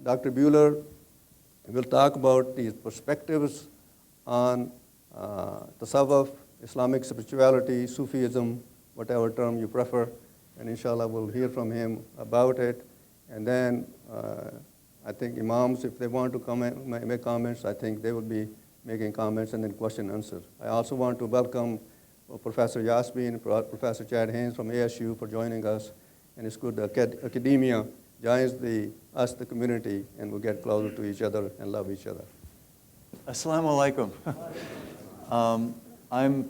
Dr. Buehler will talk about these perspectives on tasawwuf, Islamic spirituality, Sufism, whatever term you prefer, and inshallah we'll hear from him about it. And then I think imams, if they want to make comments, I think they will be making comments and then question and answer. I also want to welcome Professor Yasmin, Professor Chad Haynes from ASU for joining us, and it's good that academia joins us, the community, and we'll get closer to each other and love each other. Assalamu alaikum. I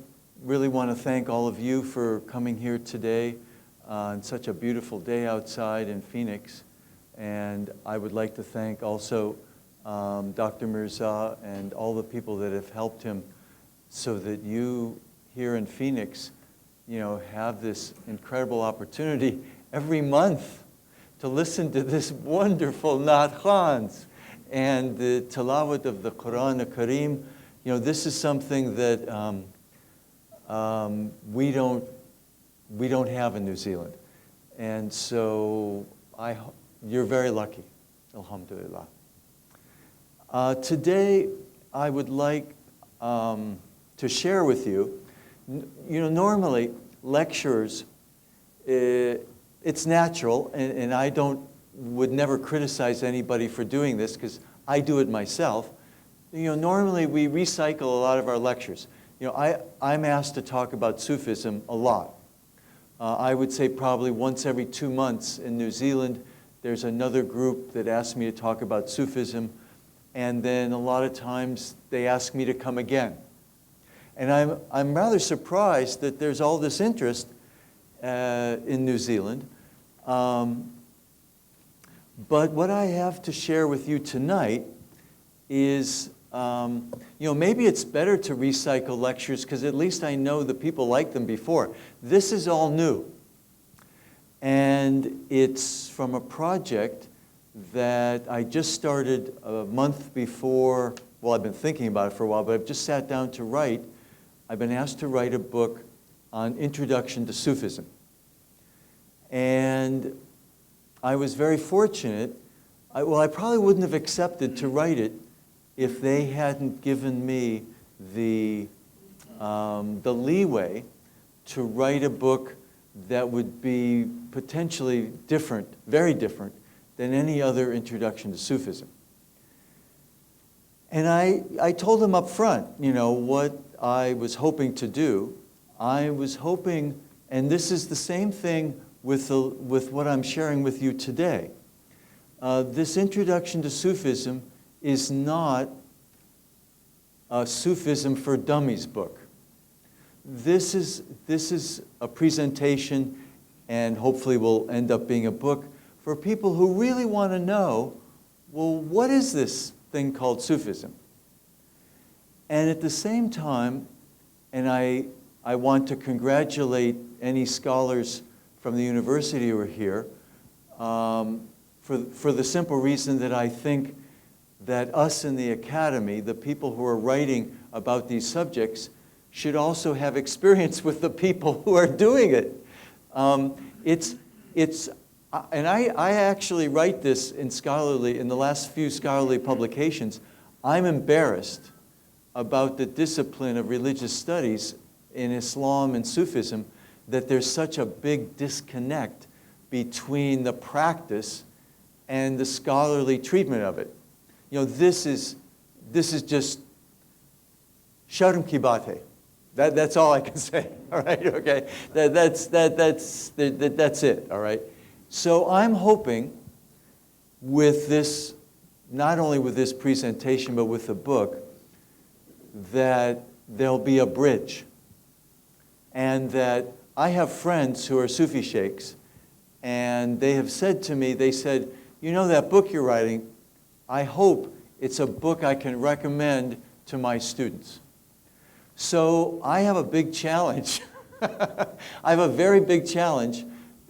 really want to thank all of you for coming here today on such a beautiful day outside in Phoenix. And I would like to thank also Dr. Mirza and all the people that have helped him so that you here in Phoenix, have this incredible opportunity every month to listen to this wonderful Naat Khans and the tilawat of the Quran al-Kareem. This is something that we don't have in New Zealand. And so you're very lucky, alhamdulillah. Today, I would like to share with you, normally lectures, it's natural, and I would never criticize anybody for doing this because I do it myself. Normally we recycle a lot of our lectures. I'm asked to talk about Sufism a lot. I would say probably once every 2 months in New Zealand, there's another group that asks me to talk about Sufism, and then a lot of times they ask me to come again. And I'm rather surprised that there's all this interest in New Zealand. But what I have to share with you tonight is, maybe it's better to recycle lectures because at least I know the people like them before. This is all new. And it's from a project that I just started a month before. Well, I've been thinking about it for a while, but I've just sat down to write. I've been asked to write a book on Introduction to Sufism. And I was very fortunate. I probably wouldn't have accepted to write it if they hadn't given me the leeway to write a book that would be potentially different, very different, than any other introduction to Sufism. And I told them up front, what I was hoping to do. I was hoping, and this is the same thing with what I'm sharing with you today. This introduction to Sufism is not a Sufism for Dummies book. This is a presentation, and hopefully will end up being a book for people who really want to know, well, what is this thing called Sufism? And at the same time, and I want to congratulate any scholars from the university who are here for the simple reason that I think that us in the academy, the people who are writing about these subjects, should also have experience with the people who are doing it. And I actually write this in the last few scholarly publications. I'm embarrassed about the discipline of religious studies in Islam and Sufism, that there's such a big disconnect between the practice and the scholarly treatment of it. This is just sharm ki baat hai. That's all I can say. All right, okay. That's it. All right. So I'm hoping with this, not only with this presentation, but with the book, that there'll be a bridge, and that I have friends who are Sufi sheikhs, and they have said to me, they said, that book you're writing, I hope it's a book I can recommend to my students. So I have a big challenge. I have a very big challenge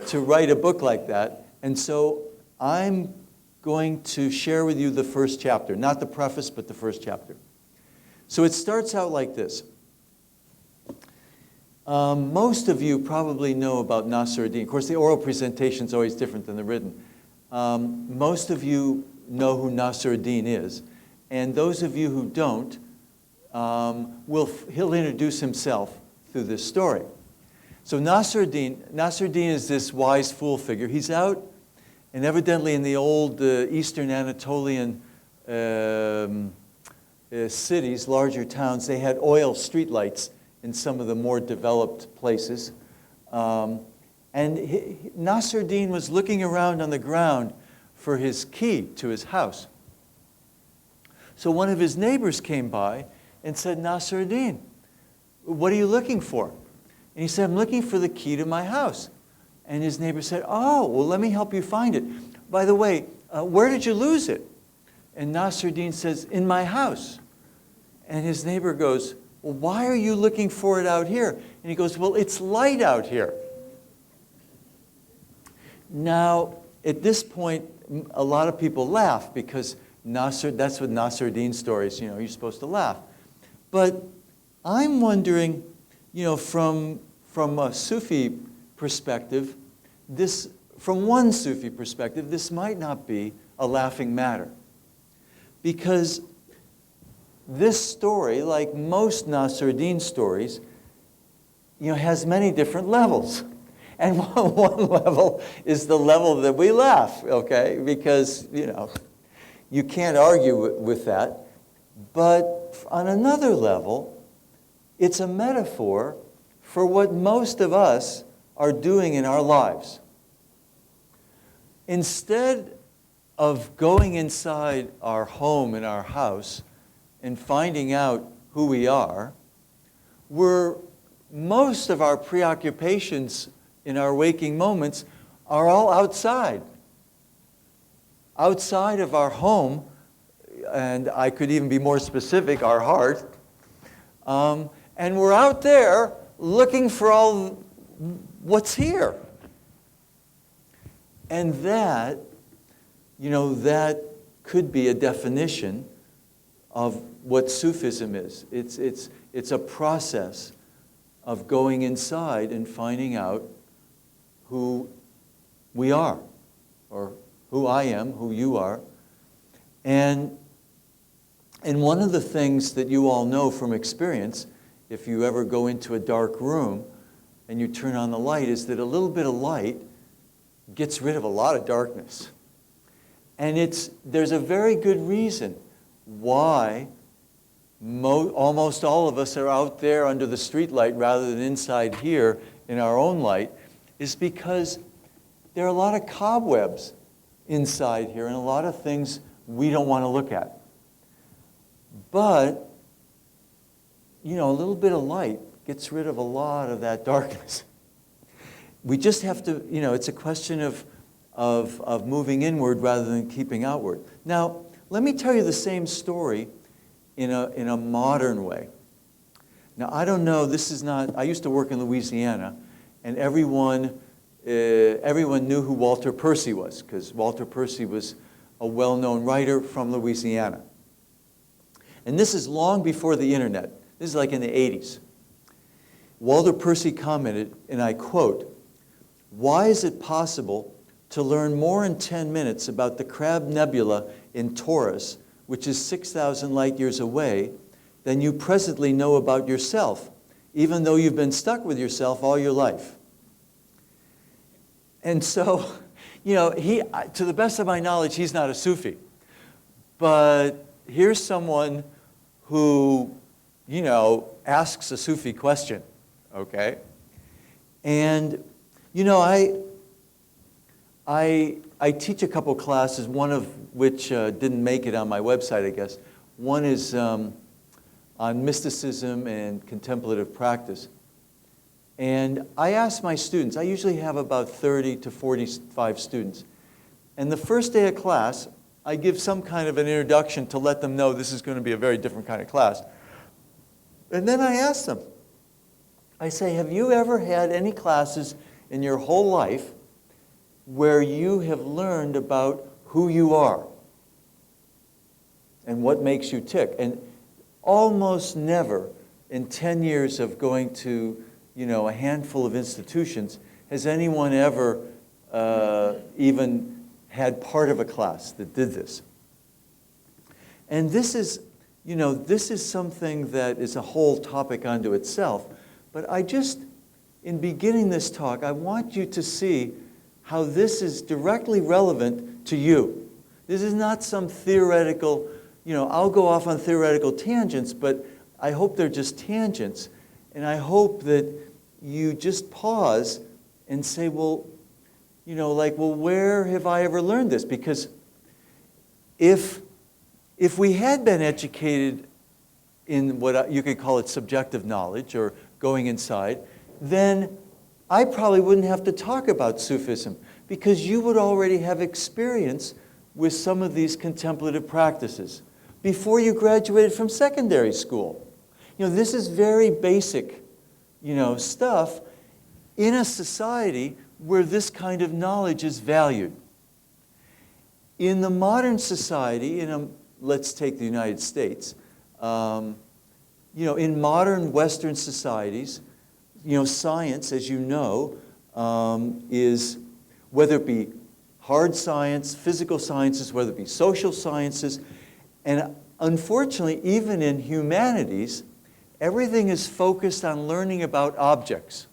to write a book like that, and so I'm going to share with you the first chapter, not the preface, but the first chapter. So it starts out like this. Most of you probably know about Nasruddin. Of course, the oral presentation is always different than the written. Most of you know who Nasruddin is. And those of you who don't, he'll introduce himself through this story. So Nasruddin is this wise fool figure. He's out, and evidently in the old Eastern Anatolian cities, larger towns, they had oil streetlights in some of the more developed places. And Nasruddin was looking around on the ground for his key to his house. So one of his neighbors came by and said, Nasruddin, what are you looking for? And he said, I'm looking for the key to my house. And his neighbor said, oh, well, let me help you find it. By the way, where did you lose it? And Nasruddin says, in my house. And his neighbor goes, well, why are you looking for it out here? And he goes, well, it's light out here. Now, at this point, a lot of people laugh because that's what Nasruddin's story is, you're supposed to laugh. But I'm wondering, from a Sufi perspective, from one Sufi perspective, this might not be a laughing matter. Because this story, like most Nasruddin stories, has many different levels. And one level is the level that we laugh, okay? Because, you can't argue with that. But on another level, it's a metaphor for what most of us are doing in our lives. Instead of going inside our home and our house and finding out who we are, most of our preoccupations in our waking moments are all outside. Outside of our home, and I could even be more specific, our heart. And we're out there looking for all what's here. And that could be a definition of what Sufism is. It's a process of going inside and finding out who we are, or who I am, who you are. And one of the things that you all know from experience, if you ever go into a dark room and you turn on the light, is that a little bit of light gets rid of a lot of darkness. And there's a very good reason why almost all of us are out there under the street light rather than inside here in our own light, is because there are a lot of cobwebs inside here and a lot of things we don't want to look at. But, a little bit of light gets rid of a lot of that darkness. We just have to, it's a question of moving inward rather than keeping outward. Now, let me tell you the same story in a modern way. Now, I don't know, I used to work in Louisiana, and everyone knew who Walter Percy was, because Walter Percy was a well-known writer from Louisiana. And this is long before the internet. This is like in the 80s. Walter Percy commented, and I quote, "Why is it possible to learn more in 10 minutes about the Crab Nebula in Taurus, which is 6,000 light years away, than you presently know about yourself, even though you've been stuck with yourself all your life?" And so, to the best of my knowledge, he's not a Sufi. But here's someone who, asks a Sufi question, okay? And, I teach a couple classes, one of which didn't make it on my website, I guess. One is on mysticism and contemplative practice. And I ask my students, I usually have about 30 to 45 students. And the first day of class, I give some kind of an introduction to let them know this is going to be a very different kind of class. And then I ask them, I say, have you ever had any classes in your whole life where you have learned about who you are and what makes you tick? And almost never in 10 years of going to a handful of institutions has anyone ever even had part of a class that did this. And this is, this is something that is a whole topic unto itself. But I just, in beginning this talk, I want you to see how this is directly relevant to you. This is not some theoretical, I'll go off on theoretical tangents, but I hope they're just tangents. And I hope that you just pause and say, well, where have I ever learned this? Because if we had been educated in what you could call it subjective knowledge or going inside, then I probably wouldn't have to talk about Sufism because you would already have experience with some of these contemplative practices before you graduated from secondary school. This is very basic, stuff in a society where this kind of knowledge is valued. In the modern society, let's take the United States, in modern Western societies, science, as you know, is, whether it be hard science, physical sciences, whether it be social sciences, and unfortunately, even in humanities, everything is focused on learning about objects.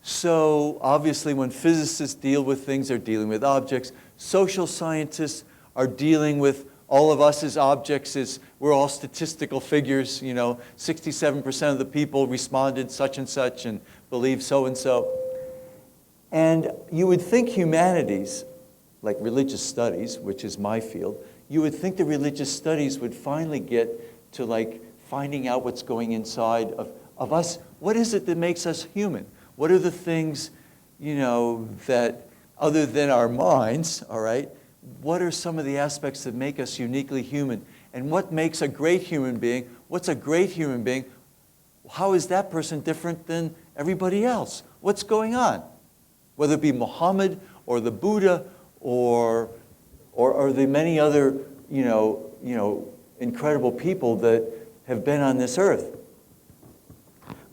So obviously when physicists deal with things, they're dealing with objects. Social scientists are dealing with all of us as objects, we're all statistical figures, 67% of the people responded such and believe so and so. And you would think humanities, like religious studies, which is my field, you would think the religious studies would finally get to finding out what's going inside of us. What is it that makes us human? What are the things, that other than our minds, all right, what are some of the aspects that make us uniquely human? And what makes a great human being? What's a great human being? How is that person different than everybody else? What's going on? Whether it be Muhammad or the Buddha or the many other, incredible people that have been on this earth.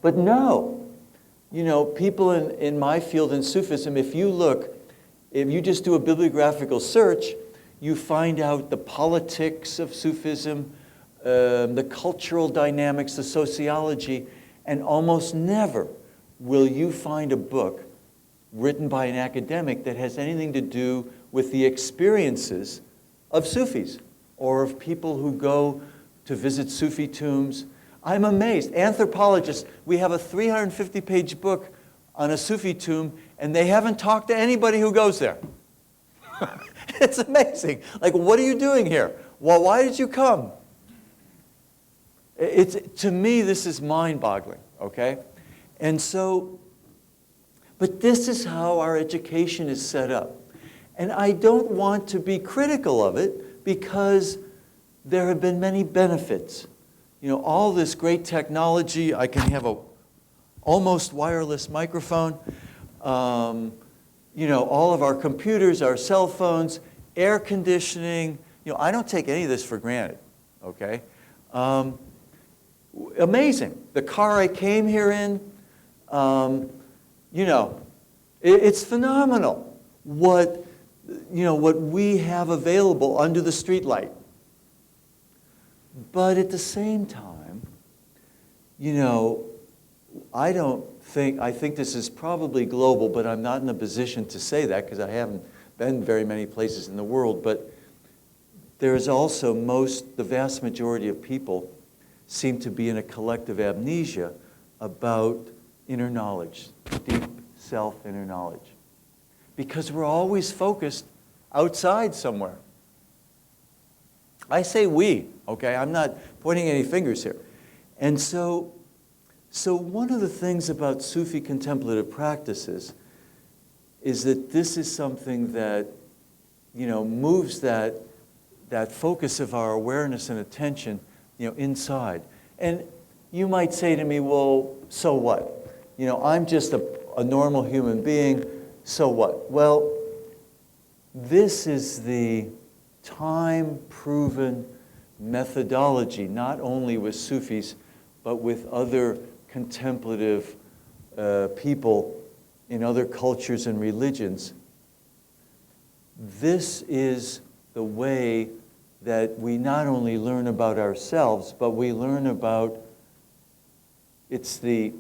But no, people in my field in Sufism, if you just do a bibliographical search, you find out the politics of Sufism, the cultural dynamics, the sociology, and almost never will you find a book written by an academic that has anything to do with the experiences of Sufis or of people who go to visit Sufi tombs. I'm amazed. Anthropologists, we have a 350-page book on a Sufi tomb, and they haven't talked to anybody who goes there. It's amazing. What are you doing here? Well, why did you come? To me, this is mind-boggling, okay? And so, but this is how our education is set up. And I don't want to be critical of it because there have been many benefits. All this great technology, I can have a almost wireless microphone, all of our computers, our cell phones, air conditioning. I don't take any of this for granted, okay? Amazing. The car I came here in, it's phenomenal what we have available under the streetlight. But at the same time, I think this is probably global, but I'm not in a position to say that because I haven't been very many places in the world. But there's also the vast majority of people seem to be in a collective amnesia about inner knowledge, deep self-inner knowledge. Because we're always focused outside somewhere. I say we, okay? I'm not pointing any fingers here. And so one of the things about Sufi contemplative practices is that this is something that, moves that focus of our awareness and attention, inside. And you might say to me, well, so what? I'm just a normal human being, so what? Well, this is the time-proven methodology, not only with Sufis, but with other contemplative people in other cultures and religions. This is the way that we not only learn about ourselves, but we learn about, it's the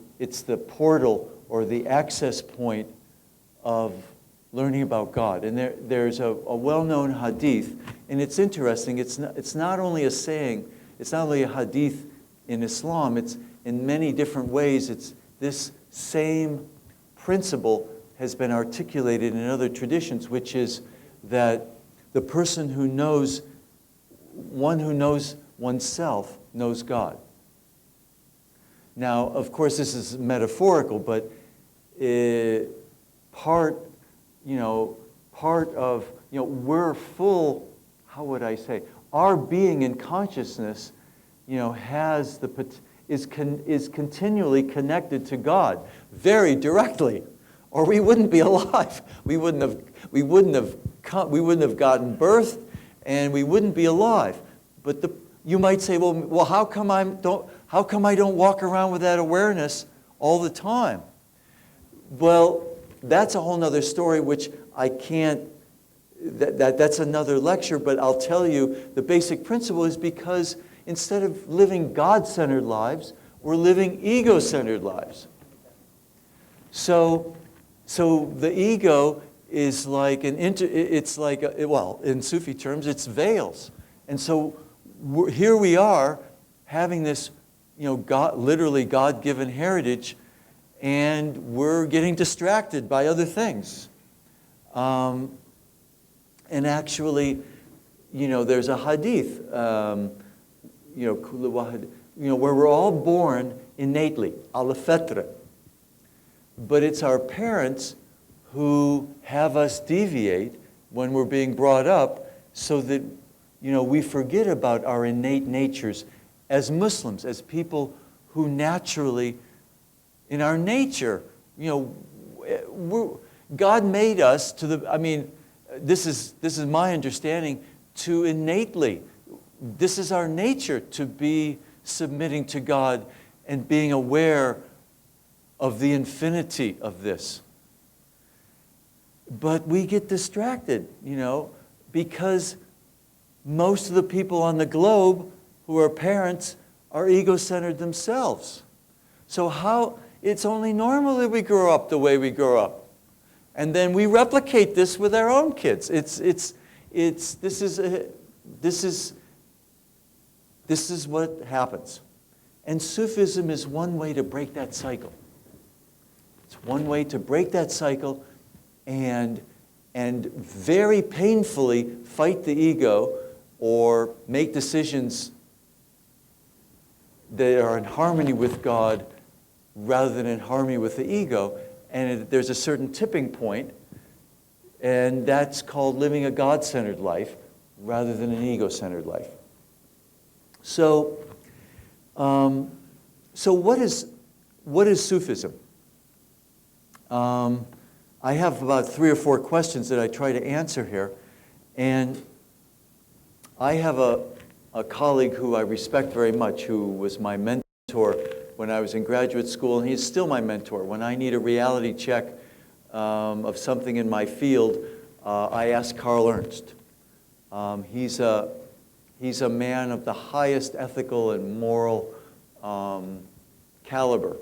portal or the access point of learning about God. And there's a well-known hadith, and it's interesting, it's not only a saying, it's not only a hadith in Islam, it's in many different ways, it's this same principle has been articulated in other traditions, which is that the person who knows, one who knows oneself knows God. Now, of course, this is metaphorical, but part of, we're full, how would I say, our being in consciousness, is continually connected to God very directly, or we wouldn't be alive. We wouldn't have gotten birth, and we wouldn't be alive. But you might say, well, how come I don't walk around with that awareness all the time? Well, that's a whole nother story, which I can't. That's another lecture. But I'll tell you, the basic principle is because instead of living God-centered lives, we're living ego-centered lives. So the ego is like in Sufi terms, it's veils. And so here we are having this, literally God-given heritage, and we're getting distracted by other things. And actually, there's a hadith, where we're all born innately, al-fatra. But it's our parents who have us deviate when we're being brought up so that, we forget about our innate natures as Muslims, as people who naturally, in our nature, God made us this is my understanding, to innately, this is our nature, to be submitting to God and being aware of the infinity of this. But we get distracted, because most of the people on the globe who are parents are ego-centered themselves. So it's only normal that we grow up the way we grow up. And then we replicate this with our own kids. This is what happens. And Sufism is one way to break that cycle. It's one way to break that cycle and very painfully fight the ego or make decisions that are in harmony with God rather than in harmony with the ego. And there's a certain tipping point, and that's called living a God-centered life rather than an ego-centered life. So what is Sufism? I have about 3 or 4 questions that I try to answer here. And I have a colleague who I respect very much, who was my mentor when I was in graduate school, and he's still my mentor. When I need a reality check of something in my field, I ask Carl Ernst. He's a man of the highest ethical and moral caliber,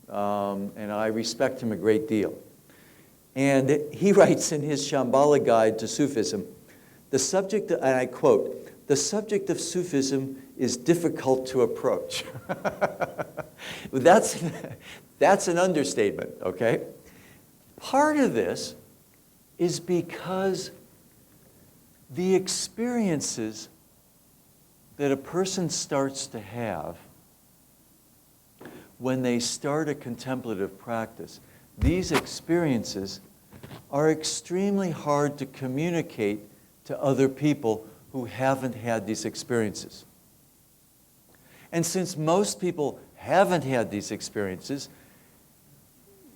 and I respect him a great deal. And he writes in his Shambhala Guide to Sufism, the subject, and I quote, "The subject of Sufism is difficult to approach." That's an understatement, okay? Part of this is because the experiences that a person starts to have when they start a contemplative practice, these experiences are extremely hard to communicate to other people who haven't had these experiences. And since most people haven't had these experiences,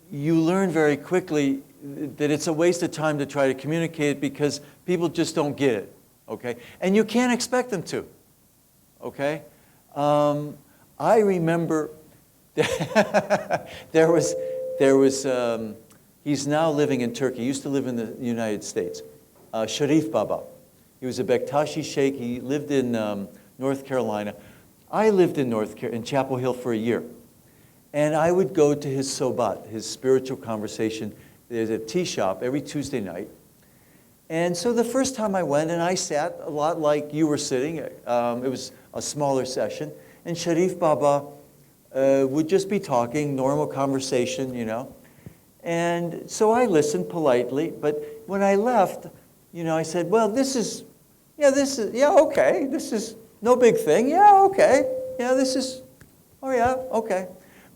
you learn very quickly that it's a waste of time to try to communicate it because people just don't get it, okay? And you can't expect them to, okay? I remember there was he's now living in Turkey. He used to live in the United States. Sharif Baba. He was a Bektashi sheikh. He lived in North Carolina. I lived in Chapel Hill for a year. And I would go to his sobat, his spiritual conversation. There's a tea shop every Tuesday night. And so the first time I went, and I sat a lot like you were sitting. It was a smaller session. And Sharif Baba would just be talking, normal conversation, you know. And so I listened politely. But when I left, you know, I said, well, this is okay. This is no big thing. Yeah, okay. Yeah, okay.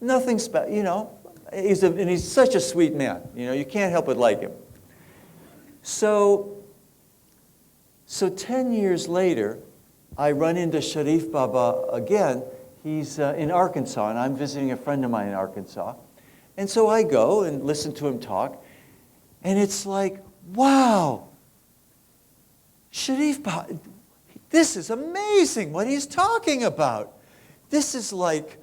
Nothing special, you know. And he's such a sweet man. You know, you can't help but like him. So 10 years later, I run into Sharif Baba again. He's in Arkansas, and I'm visiting a friend of mine in Arkansas. And so I go and listen to him talk, and it's like, wow, Sharif Baba, this is amazing what he's talking about. This is like,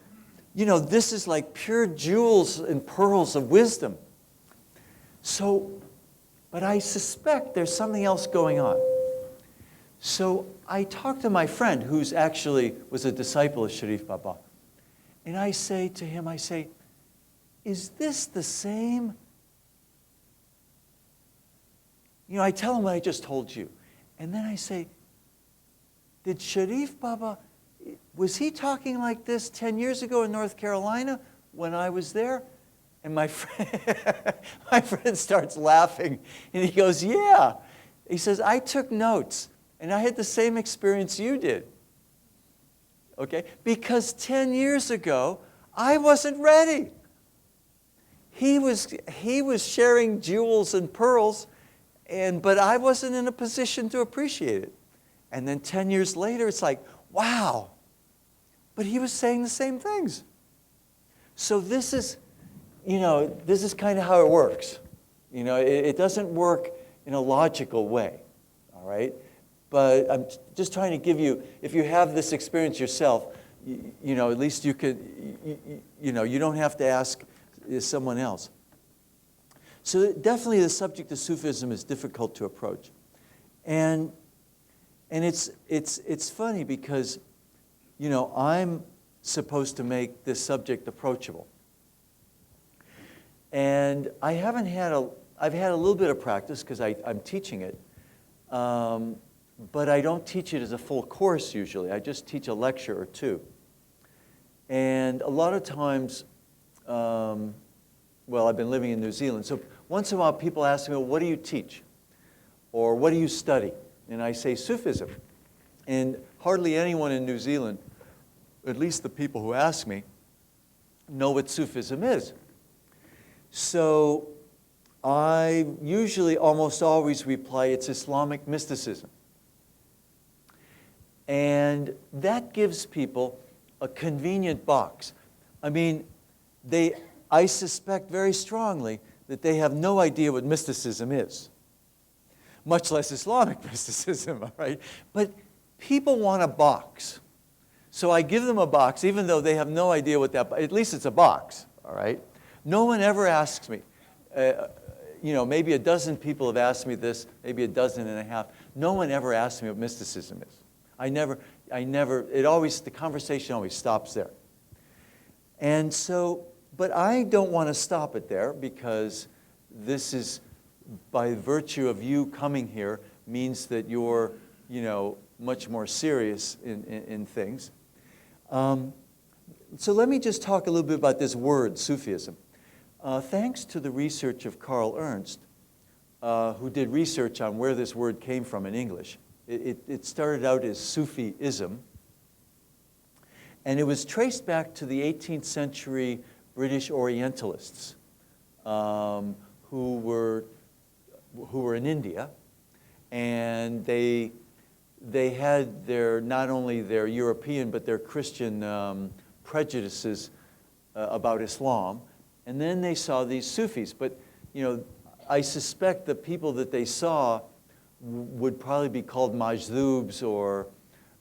you know, this is like pure jewels and pearls of wisdom. But I suspect there's something else going on. So I talked to my friend, who's actually was a disciple of Sharif Baba. And I say to him, is this the same? You know, I tell him what I just told you. And then I say, did Sharif Baba, was he talking like this 10 years ago in North Carolina when I was there? And my friend starts laughing, and he goes, yeah. He says, I took notes, and I had the same experience you did. Okay? Because 10 years ago, I wasn't ready. He was sharing jewels and pearls, but I wasn't in a position to appreciate it. And then 10 years later, it's like, wow. But he was saying the same things. So this is kind of how it works. You know, it doesn't work in a logical way, all right? But I'm just trying to give you, if you have this experience yourself, you know, at least you could, you know, you don't have to ask someone else. So definitely the subject of Sufism is difficult to approach. And it's funny because, you know, I'm supposed to make this subject approachable. And I've had a little bit of practice because I'm teaching it, but I don't teach it as a full course usually. I just teach a lecture or two. And a lot of times, well, I've been living in New Zealand, so once in a while people ask me, well, what do you teach? Or what do you study? And I say Sufism. And hardly anyone in New Zealand, at least the people who ask me, know what Sufism is. So I usually almost always reply, it's Islamic mysticism. And that gives people a convenient box. I mean, I suspect very strongly that they have no idea what mysticism is, much less Islamic mysticism, all right? But people want a box. So I give them a box, even though they have no idea what that, at least it's a box, all right? No one ever asks me, you know, maybe a dozen people have asked me this, maybe a dozen and a half. No one ever asks me what mysticism is. The conversation always stops there. And so, but I don't want to stop it there because this is, by virtue of you coming here, means that you're, you know, much more serious in things. So let me just talk a little bit about this word, Sufism. Thanks to the research of Carl Ernst, who did research on where this word came from in English. It started out as Sufism, and it was traced back to the 18th century British Orientalists who were in India, and they had not only their European but their Christian prejudices about Islam. And then they saw these Sufis. But, you know, I suspect the people that they saw would probably be called Majzoobs or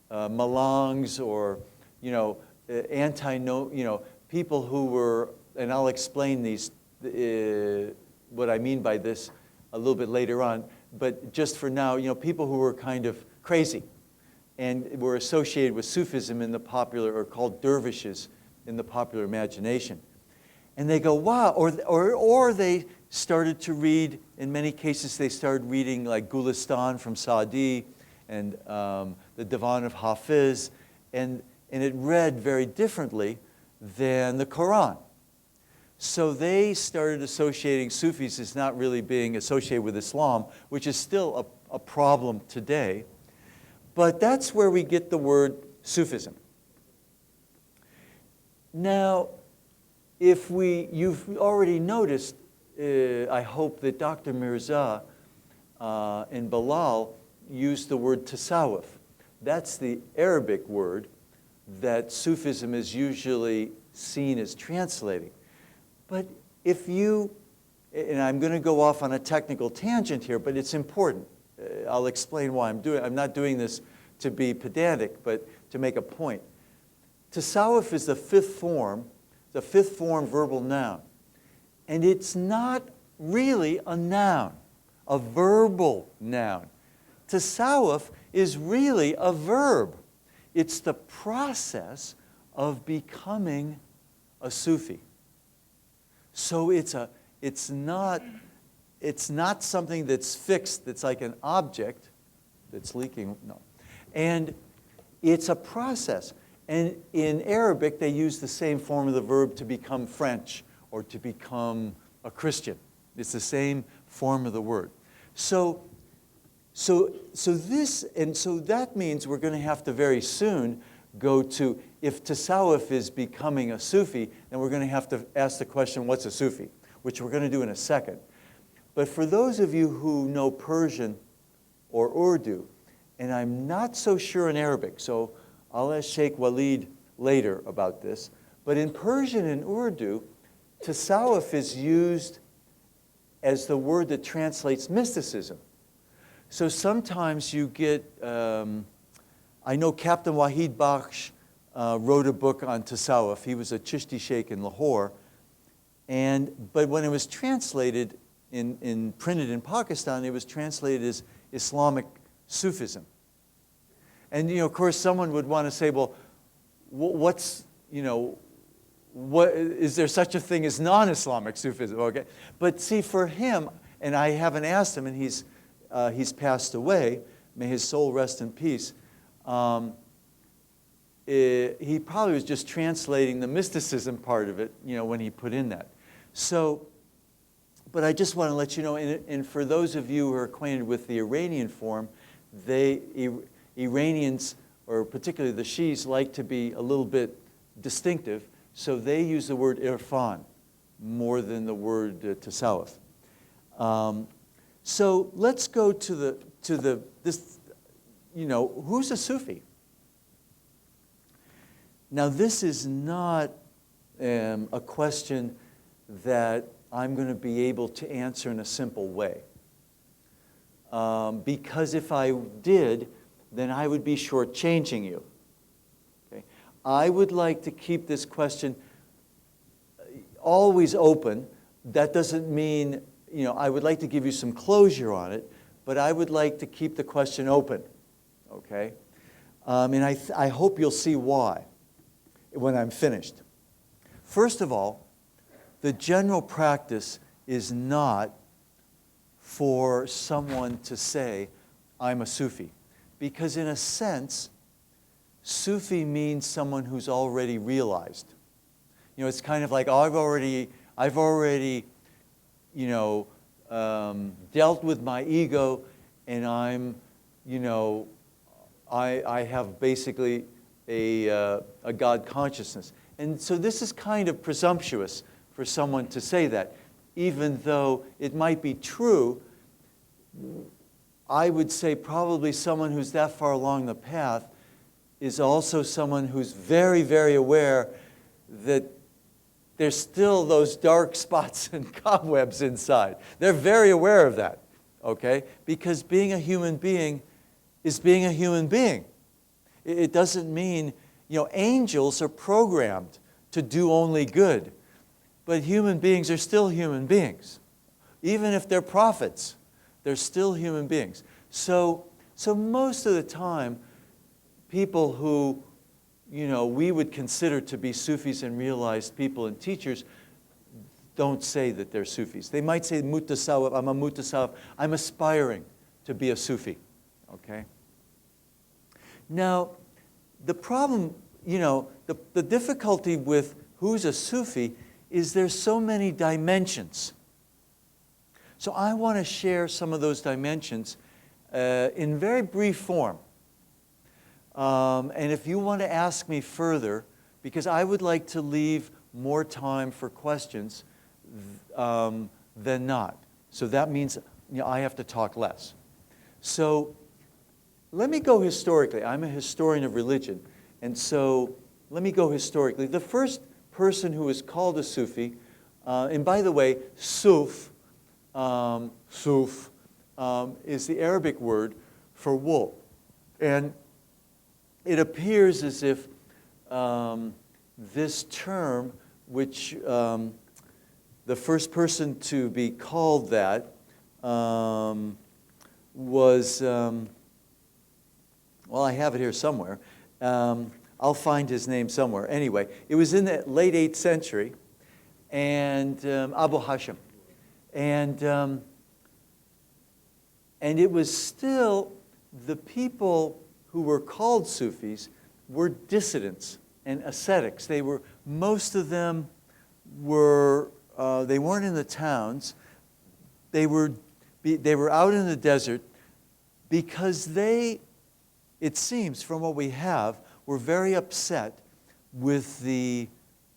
Malangs or, you know, people who were, and I'll explain these, what I mean by this a little bit later on. but just for now, people who were kind of crazy and were associated with Sufism in the popular, or called dervishes in the popular imagination. And they go, wow, or they started to read, in many cases they started reading like Gulistan from Saadi and the Divan of Hafiz, and it read very differently than the Quran. So they started associating Sufis as not really being associated with Islam, which is still a problem today. But that's where we get the word Sufism. Now, you've already noticed, I hope, that Dr. Mirza and Bilal used the word tasawwuf. That's the Arabic word that Sufism is usually seen as translating. But if you, and I'm going to go off on a technical tangent here, but it's important. I'll explain why I'm not doing this to be pedantic, but to make a point. Tasawwuf is the fifth form verbal noun. And it's not really a noun, a verbal noun. Tasawwuf is really a verb. It's the process of becoming a Sufi. So it's not something that's fixed, that's like an object that's leaking, no. And it's a process. And in Arabic, they use the same form of the verb to become French or to become a Christian. It's the same form of the word. So that means we're going to have to very soon go to, if tasawwuf is becoming a Sufi, then we're going to have to ask the question, what's a Sufi? Which we're going to do in a second. But for those of you who know Persian or Urdu, and I'm not so sure in Arabic, so I'll ask Sheikh Walid later about this, but in Persian and Urdu, tasawwuf is used as the word that translates mysticism. So sometimes you get, I know Captain Wahid Bakhsh wrote a book on tasawwuf. He was a Chishti sheikh in Lahore. But when it was translated, printed in Pakistan, it was translated as Islamic Sufism. And of course, someone would want to say, well, what is there such a thing as non-Islamic Sufism? Okay, but see, for him, and I haven't asked him, and he's passed away. May his soul rest in peace. He probably was just translating the mysticism part of it, when he put in that. So, but I just want to let you know, and for those of you who are acquainted with the Iranian form, Iranians, or particularly the Shi'is, like to be a little bit distinctive, so they use the word irfan more than the word tasawwuf. So let's go to this, who's a Sufi? Now this is not a question that I'm going to be able to answer in a simple way. Because if I did, then I would be shortchanging you. Okay? I would like to keep this question always open. That doesn't mean, I would like to give you some closure on it, but I would like to keep the question open, okay? And I hope you'll see why when I'm finished. First of all, the general practice is not for someone to say, I'm a Sufi. Because in a sense, Sufi means someone who's already realized. It's kind of like, oh, I've already dealt with my ego, and I'm, I have basically a God consciousness. And so this is kind of presumptuous for someone to say that, even though it might be true. I would say probably someone who's that far along the path is also someone who's very, very aware that there's still those dark spots and cobwebs inside. They're very aware of that, okay? Because being a human being is being a human being. It doesn't mean, angels are programmed to do only good, but human beings are still human beings. Even if they're prophets, They're still human beings. So most of the time, people who, we would consider to be Sufis and realized people and teachers don't say that they're Sufis. They might say, mutasawwif, I'm a mutasawwif. I'm aspiring to be a Sufi, okay? Now, the problem, the difficulty with who's a Sufi is there's so many dimensions. So I want to share some of those dimensions in very brief form. And if you want to ask me further, because I would like to leave more time for questions than not. So that means I have to talk less. So let me go historically. I'm a historian of religion. And so let me go historically. The first person who is called a Sufi, and by the way, Suf is the Arabic word for wool. And it appears as if this term, which the first person to be called that was, well, I have it here somewhere. I'll find his name somewhere. Anyway, it was in the late 8th century, and Abu Hashim. And it was still the people who were called Sufis were dissidents and ascetics. They were, most of them were, they weren't in the towns. They were out in the desert because they, it seems from what we have, were very upset with the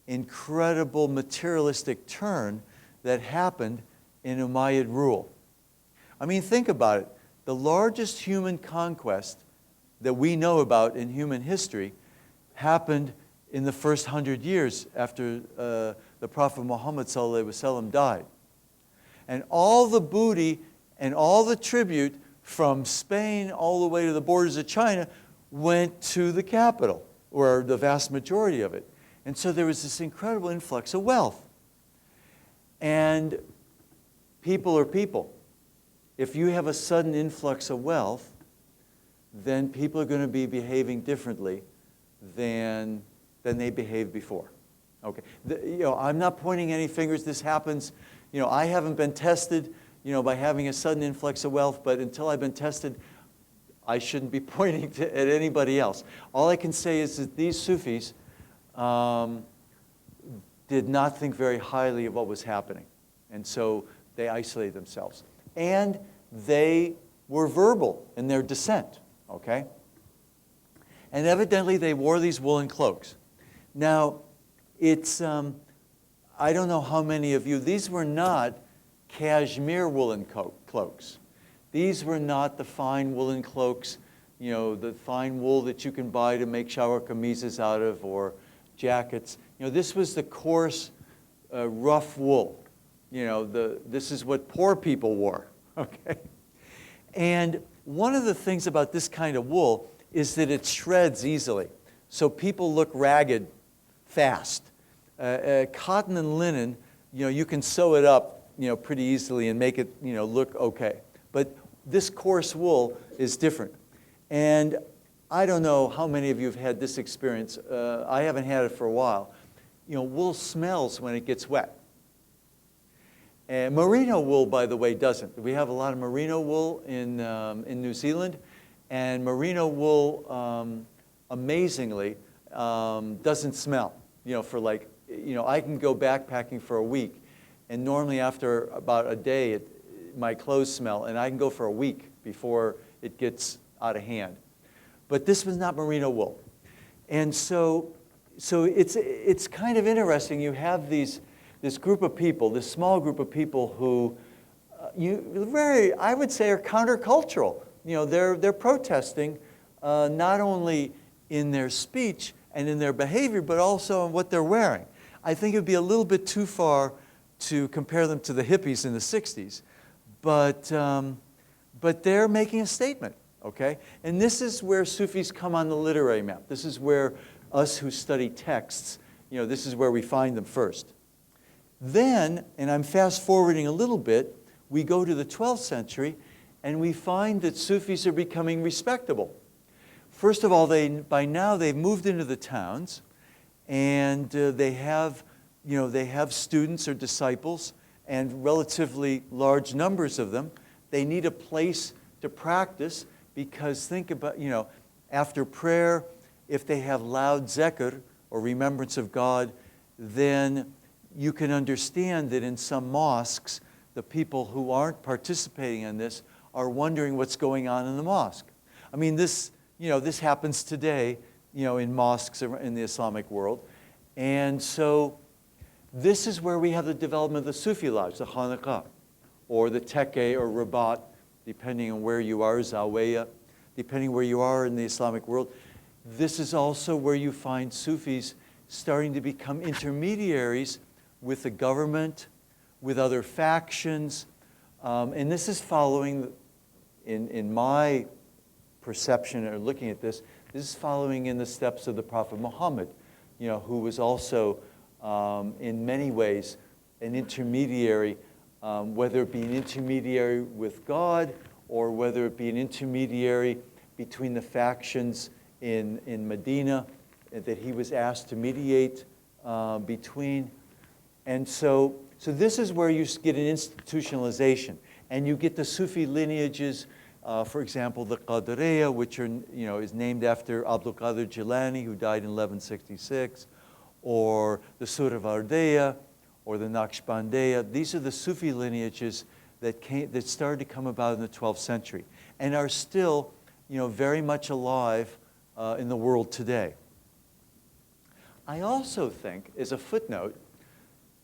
incredible materialistic turn that happened in Umayyad rule. I mean, think about it. The largest human conquest that we know about in human history happened in the first 100 years after the Prophet Muhammad ﷺ died. And all the booty and all the tribute from Spain all the way to the borders of China went to the capital, or the vast majority of it. And so there was this incredible influx of wealth. And people are people. If you have a sudden influx of wealth, then people are going to be behaving differently than they behaved before. Okay, I'm not pointing any fingers. This happens. I haven't been tested, by having a sudden influx of wealth. But until I've been tested, I shouldn't be pointing at anybody else. All I can say is that these Sufis did not think very highly of what was happening, and so they isolated themselves. And they were verbal in their dissent. Okay? And evidently they wore these woolen cloaks. Now, it's, I don't know how many of you, these were not cashmere woolen cloaks. These were not the fine woolen cloaks, the fine wool that you can buy to make shower kamises out of, or jackets. This was the coarse, rough wool. This is what poor people wore. Okay? And one of the things about this kind of wool is that it shreds easily. So people look ragged fast. Cotton and linen, you can sew it up, pretty easily and make it, look okay. But this coarse wool is different. And I don't know how many of you have had this experience. I haven't had it for a while. Wool smells when it gets wet. And merino wool, by the way, doesn't. We have a lot of merino wool in New Zealand, and merino wool, amazingly, doesn't smell. For like, I can go backpacking for a week, and normally after about a day, my clothes smell, and I can go for a week before it gets out of hand. But this was not merino wool, and so it's kind of interesting. You have this group of people, this small group of people who I would say, are countercultural. They're protesting not only in their speech and in their behavior, but also in what they're wearing. I think it would be a little bit too far to compare them to the hippies in the 60s, but they're making a statement, okay? And this is where Sufis come on the literary map. This is where us who study texts, this is where we find them first. Then, and I'm fast forwarding a little bit, we go to the 12th century, and we find that Sufis are becoming respectable. First of all, by now they've moved into the towns, and they have students or disciples, and relatively large numbers of them. They need a place to practice, because think about, after prayer, if they have loud zikr, or remembrance of God, then you can understand that in some mosques, the people who aren't participating in this are wondering what's going on in the mosque. I mean, this happens today, in mosques in the Islamic world. And so this is where we have the development of the Sufi Lodge, the Khanaqah, or the Tekke or Rabat, depending on where you are, Zawiya, depending where you are in the Islamic world. This is also where you find Sufis starting to become intermediaries with the government, with other factions. And this is following, in my perception or looking at this is following in the steps of the Prophet Muhammad, who was also, in many ways, an intermediary, whether it be an intermediary with God or whether it be an intermediary between the factions in Medina that he was asked to mediate between. And so this is where you get an institutionalization, and you get the Sufi lineages, for example, the Qadiriyya, which is named after Abdul Qadir Jilani, who died in 1166, or the Suhrawardiya, or the Naqshbandiya. These are the Sufi lineages that started to come about in the 12th century and are still, very much alive in the world today. I also think, as a footnote,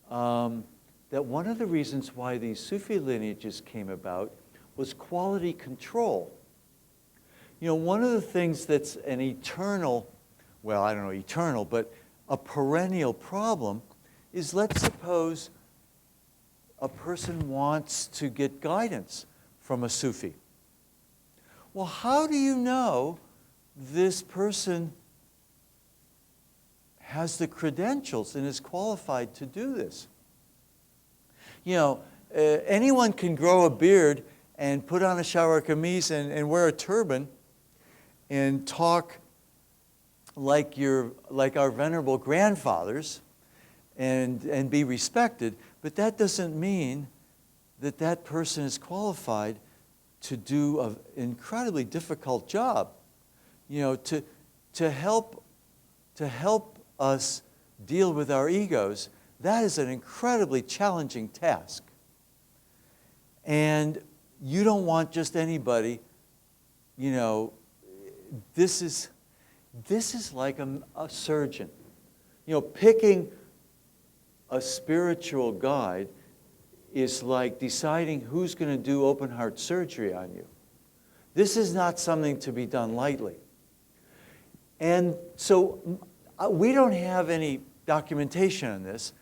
that one of the reasons why these Sufi lineages came about was quality control. One of the things that's an eternal, well, I don't know eternal, but a perennial problem is, let's suppose a person wants to get guidance from a Sufi. Well, how do you know this person has the credentials and is qualified to do this? Anyone can grow a beard and put on a shalwar kameez and wear a turban and talk like our venerable grandfathers and be respected, but that doesn't mean that that person is qualified to do an incredibly difficult job. To help us deal with our egos, that is an incredibly challenging task. And you don't want just anybody, this is like a surgeon. Picking a spiritual guide is like deciding who's going to do open heart surgery on you. This is not something to be done lightly. And so we don't have any documentation on this.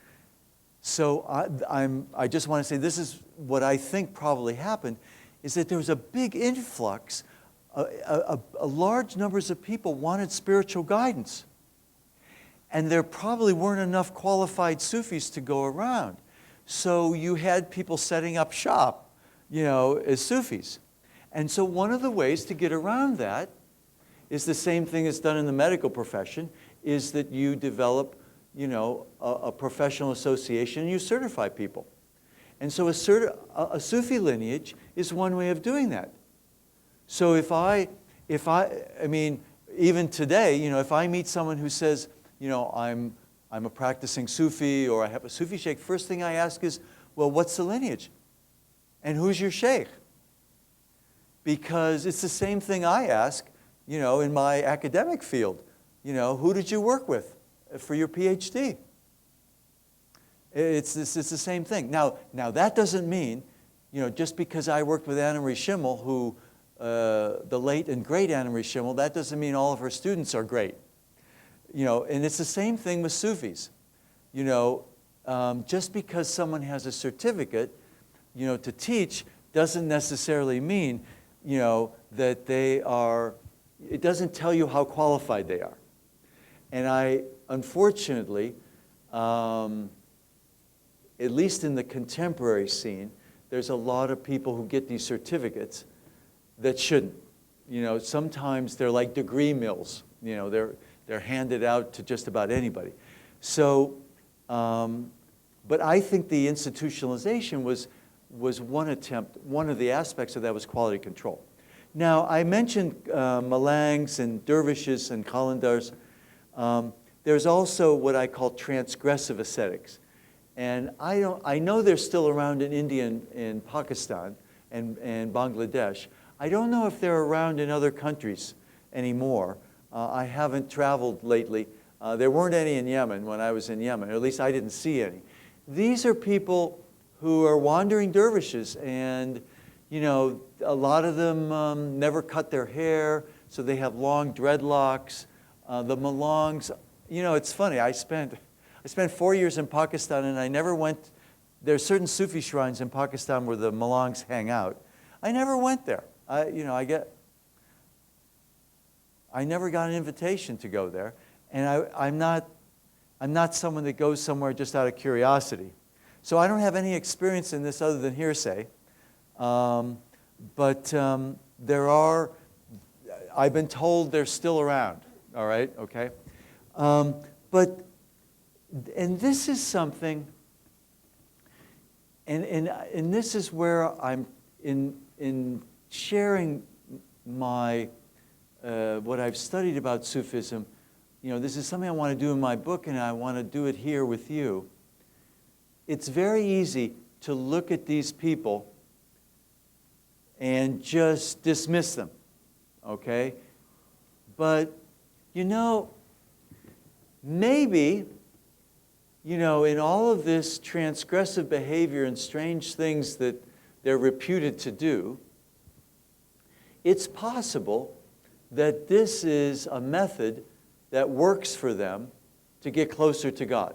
So I just want to say this is what I think probably happened, is that there was a big influx. A large numbers of people wanted spiritual guidance. And there probably weren't enough qualified Sufis to go around. So you had people setting up shop, as Sufis. And so one of the ways to get around that is the same thing that's done in the medical profession, is that you develop, a professional association and you certify people. And so a Sufi lineage is one way of doing that. So if I mean, even today, if I meet someone who says, I'm a practicing Sufi, or I have a Sufi sheikh, first thing I ask is, well, what's the lineage? And who's your sheikh? Because it's the same thing I ask, in my academic field. Who did you work with for your PhD? It's the same thing. Now that doesn't mean, just because I worked with Anna Marie Schimmel, who, the late and great Anna Marie Schimmel, that doesn't mean all of her students are great. And it's the same thing with Sufis. Just because someone has a certificate, to teach doesn't necessarily mean, that they are, it doesn't tell you how qualified they are. And unfortunately, at least in the contemporary scene, there's a lot of people who get these certificates that shouldn't. Sometimes they're like degree mills. They're handed out to just about anybody. So, but I think the institutionalization was one attempt. One of the aspects of that was quality control. Now, I mentioned Malangs and dervishes and qalandars. There's also what I call transgressive ascetics. And I know they're still around in India and Pakistan and Bangladesh. I don't know if they're around in other countries anymore. I haven't traveled lately. There weren't any in Yemen when I was in Yemen, or at least I didn't see any. These are people who are wandering dervishes, and a lot of them never cut their hair, so they have long dreadlocks. The Malangs, it's funny. I spent 4 years in Pakistan, and I never went. There's certain Sufi shrines in Pakistan where the Malangs hang out. I never went there. I never got an invitation to go there, and I'm not someone that goes somewhere just out of curiosity. So I don't have any experience in this other than hearsay. But there are. I've been told they're still around. All right. Okay. And this is something. And this is where I'm in sharing my what I've studied about Sufism. This is something I want to do in my book, and I want to do it here with you. It's very easy to look at these people and just dismiss them, okay? But, maybe, in all of this transgressive behavior and strange things that they're reputed to do, it's possible that this is a method that works for them to get closer to God.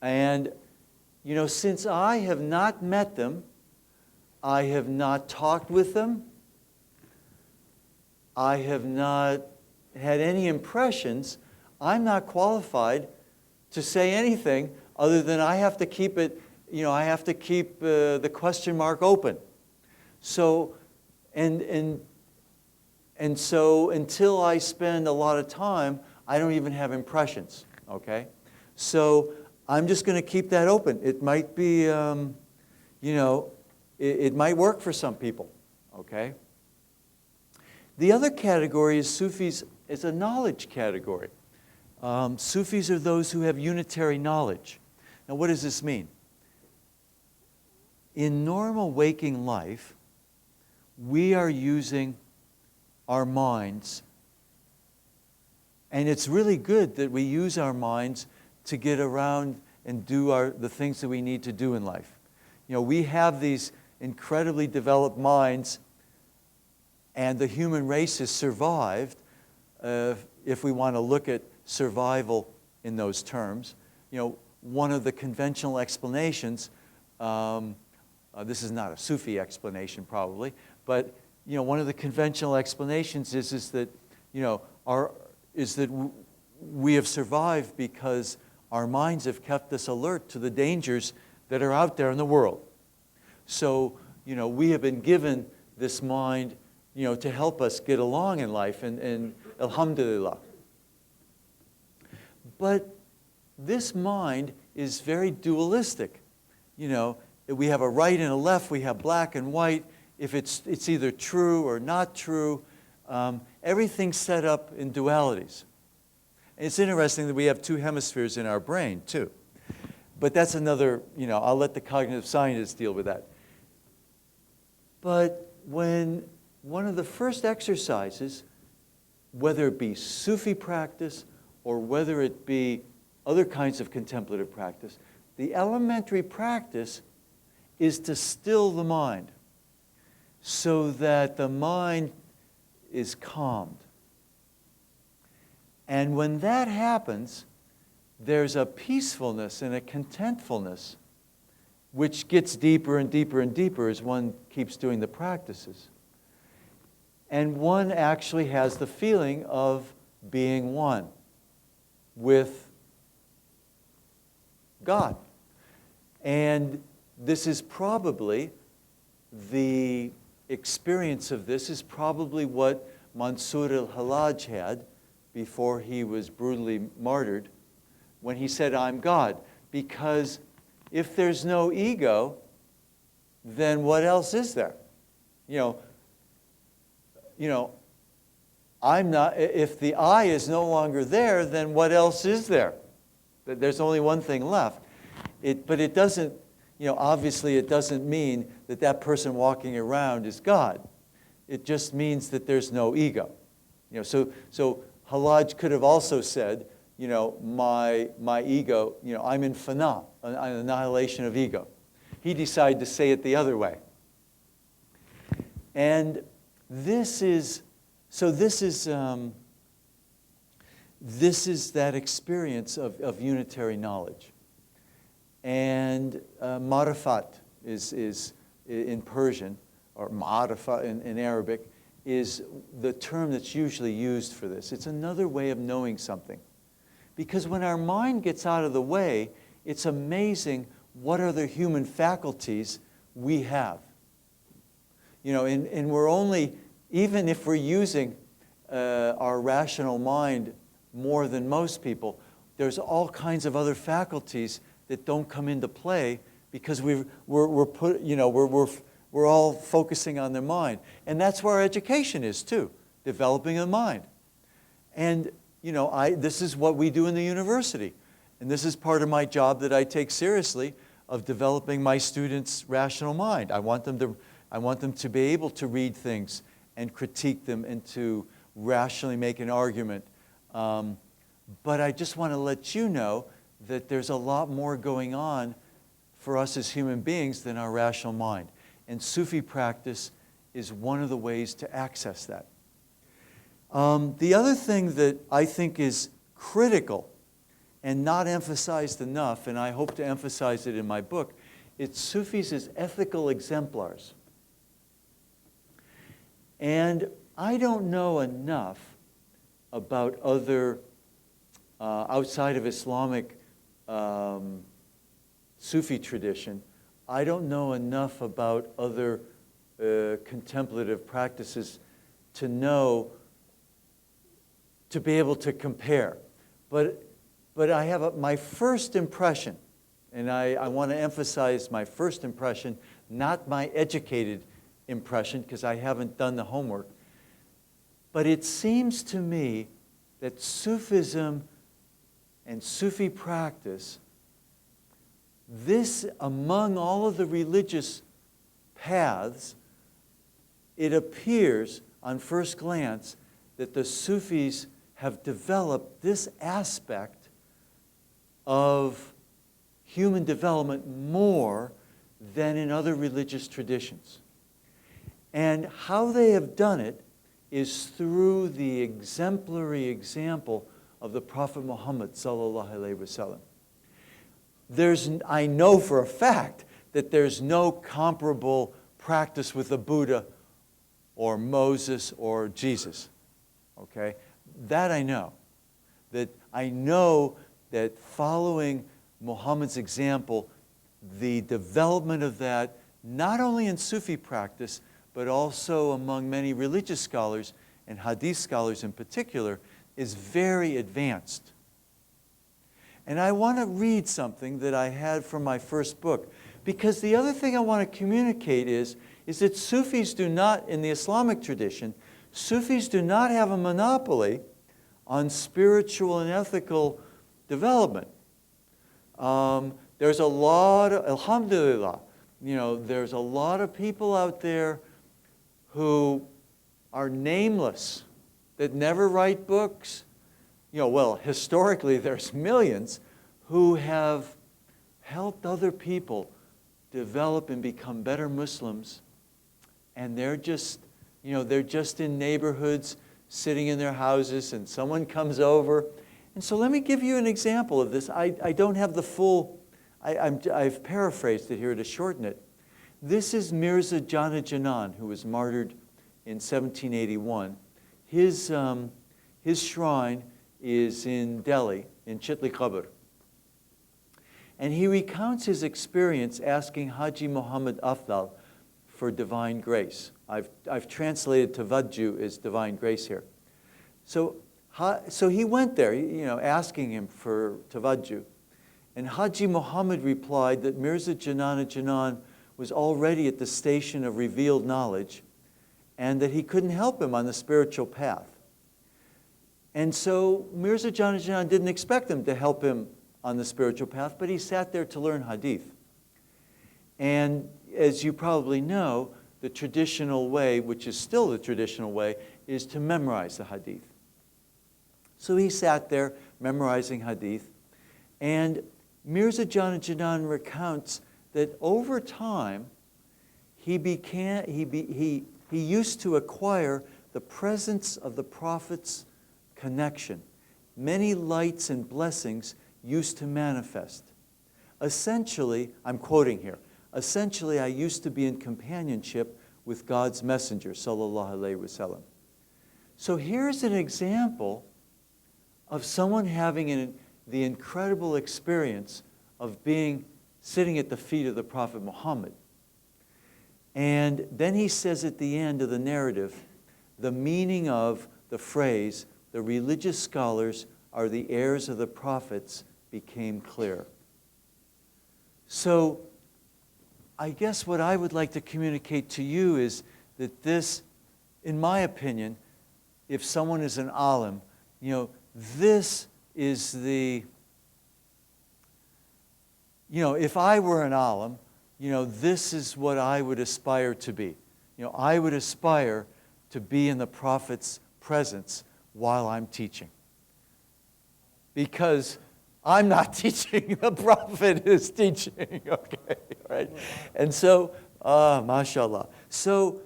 And, since I have not met them, I have not talked with them, I have not had any impressions, I'm not qualified to say anything other than I have to keep it, I have to keep the question mark open. So, and so until I spend a lot of time, I don't even have impressions, okay? So I'm just going to keep that open. It might be, it might work for some people, okay? The other category is Sufis is a knowledge category. Sufis are those who have unitary knowledge. Now, what does this mean? In normal waking life, we are using our minds, and it's really good that we use our minds to get around and do the things that we need to do in life. We have these incredibly developed minds, and the human race has survived, if we want to look at survival in those terms. One of the conventional explanations, this is not a Sufi explanation probably, but one of the conventional explanations is that we have survived because our minds have kept us alert to the dangers that are out there in the world. So, we have been given this mind, to help us get along in life, and alhamdulillah. But this mind is very dualistic. We have a right and a left, we have black and white. If it's either true or not true, everything's set up in dualities. And it's interesting that we have two hemispheres in our brain, too. But that's another, I'll let the cognitive scientists deal with that. But when one of the first exercises, whether it be Sufi practice or whether it be other kinds of contemplative practice, the elementary practice is to still the mind so that the mind is calmed. And when that happens, there's a peacefulness and a contentfulness which gets deeper and deeper and deeper as one keeps doing the practices. And one actually has the feeling of being one with God. And this is probably the experience of this is probably what Mansur al-Hallaj had before he was brutally martyred, when he said, I'm God. Because if there's no ego, then what else is there? You know, I'm not, if the I is no longer there, then what else is there? There's only one thing left. But it doesn't, obviously it doesn't mean that that person walking around is God. It just means that there's no ego. So Hallaj could have also said, my ego, I'm in fana, an annihilation of ego. He decided to say it the other way. And this is that experience of unitary knowledge. And marifat is in Persian, or ma'arifa in Arabic, is the term that's usually used for this. It's another way of knowing something. Because when our mind gets out of the way, it's amazing what other human faculties we have. And we're only, even if we're using our rational mind more than most people, there's all kinds of other faculties that don't come into play because we're all focusing on the mind. And that's where our education is too, developing the mind. And this is what we do in the university. And this is part of my job that I take seriously, of developing my students' rational mind. I want them to be able to read things and critique them and to rationally make an argument. But I just want to let you know that there's a lot more going on for us as human beings than our rational mind. And Sufi practice is one of the ways to access that. The other thing that I think is critical and not emphasized enough, and I hope to emphasize it in my book, it's Sufis as ethical exemplars. And I don't know enough about other, outside of Islamic Sufi tradition, I don't know enough about other contemplative practices to be able to compare. But I have my first impression, and I want to emphasize my first impression, not my educated impression, because I haven't done the homework. But it seems to me that Sufism and Sufi practice, this, among all of the religious paths, it appears on first glance that the Sufis have developed this aspect of human development more than in other religious traditions. And how they have done it is through the exemplary example of the Prophet Muhammad sallallahu alaihi wasallam. I know for a fact that there's no comparable practice with the Buddha or Moses or Jesus. Okay? That I know. That I know that following Muhammad's example, the development of that, not only in Sufi practice, but also among many religious scholars, and Hadith scholars in particular, is very advanced. And I want to read something that I had from my first book, because the other thing I want to communicate is that Sufis do not, in the Islamic tradition, Sufis do not have a monopoly on spiritual and ethical development. There's a lot of, alhamdulillah, there's a lot of people out there who are nameless, that never write books. Well, historically there's millions who have helped other people develop and become better Muslims, and they're just in neighborhoods, sitting in their houses, and someone comes over. And so let me give you an example of this. I don't have the full, I've paraphrased it here to shorten it. This is Mirza Jana Janan, who was martyred in 1781. His shrine is in Delhi, in Chitli Qabr. And he recounts his experience asking Haji Muhammad Afdal for divine grace. I've translated tawajjuh as divine grace here. So he went there, asking him for tawajjuh. And Haji Muhammad replied that Mirza Janana Janan was already at the station of revealed knowledge and that he couldn't help him on the spiritual path. And so Mirza Janana Janan didn't expect him to help him on the spiritual path, but he sat there to learn hadith. And as you probably know, the traditional way, which is still the traditional way, is to memorize the hadith. So he sat there memorizing hadith, and Mirza Janana Janan recounts that over time, he used to acquire the presence of the Prophet's connection. Many lights and blessings used to manifest. Essentially, I'm quoting here, essentially I used to be in companionship with God's messenger, sallallahu alaihi wasallam. So here's an example of someone having the incredible experience of sitting at the feet of the Prophet Muhammad. And then he says at the end of the narrative, the meaning of the phrase, the religious scholars are the heirs of the prophets, became clear. So I guess what I would like to communicate to you is that this, in my opinion, if someone is an alim, this is if I were an alim, this is what I would aspire to be. I would aspire to be in the Prophet's presence while I'm teaching. Because I'm not teaching, the Prophet is teaching, okay, right? And so, mashallah. So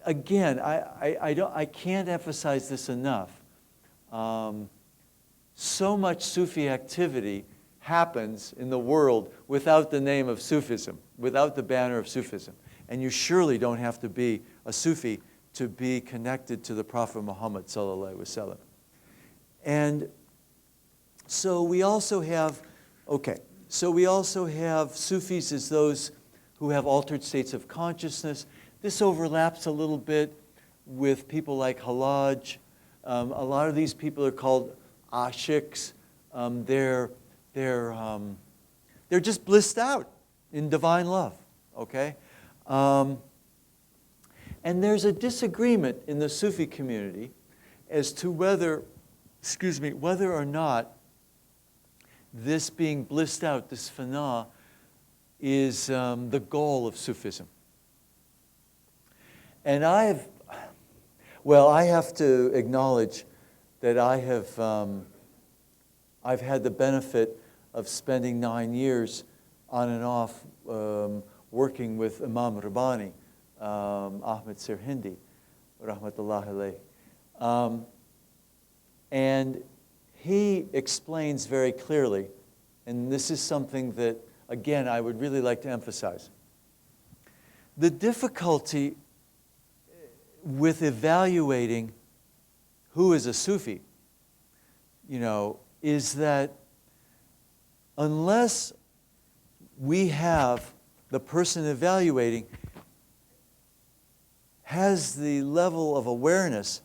again, I can't emphasize this enough. So much Sufi activity happens in the world without the name of Sufism, without the banner of Sufism. And you surely don't have to be a Sufi to be connected to the Prophet Muhammad sallallahu alaihi wasallam. And so we also have Sufis as those who have altered states of consciousness. This overlaps a little bit with people like Hallaj. A lot of these people are called ashiks. They're just blissed out in divine love, okay? And there's a disagreement in the Sufi community as to whether or not this being blissed out, this fana, is the goal of Sufism. And I have to acknowledge that I've had the benefit of spending 9 years on and off working with Imam Rabbani, Ahmed Sirhindi, rahmatullahi alayh. And he explains very clearly, and this is something that, again, I would really like to emphasize. The difficulty with evaluating who is a Sufi, is that unless we have the person evaluating has the level of awareness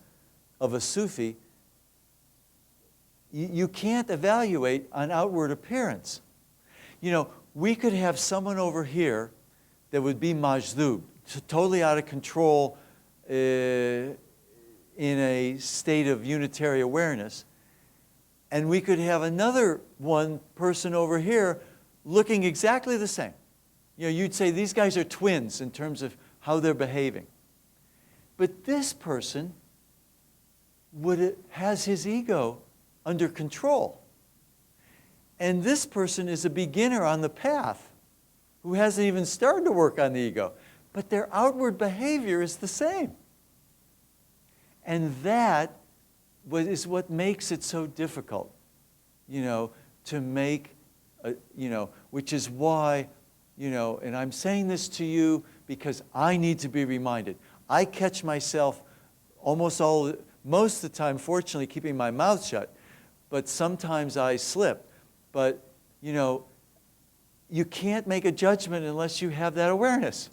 of a Sufi, you can't evaluate on outward appearance. We could have someone over here that would be majdub, totally out of control in a state of unitary awareness. And we could have another one person over here looking exactly the same. You'd say these guys are twins in terms of how they're behaving. But this person has his ego under control. And this person is a beginner on the path who hasn't even started to work on the ego. But their outward behavior is the same. And that is what makes it so difficult, to make, which is why, and I'm saying this to you because I need to be reminded. I catch myself most of the time, fortunately, keeping my mouth shut, but sometimes I slip. But, you can't make a judgment unless you have that awareness.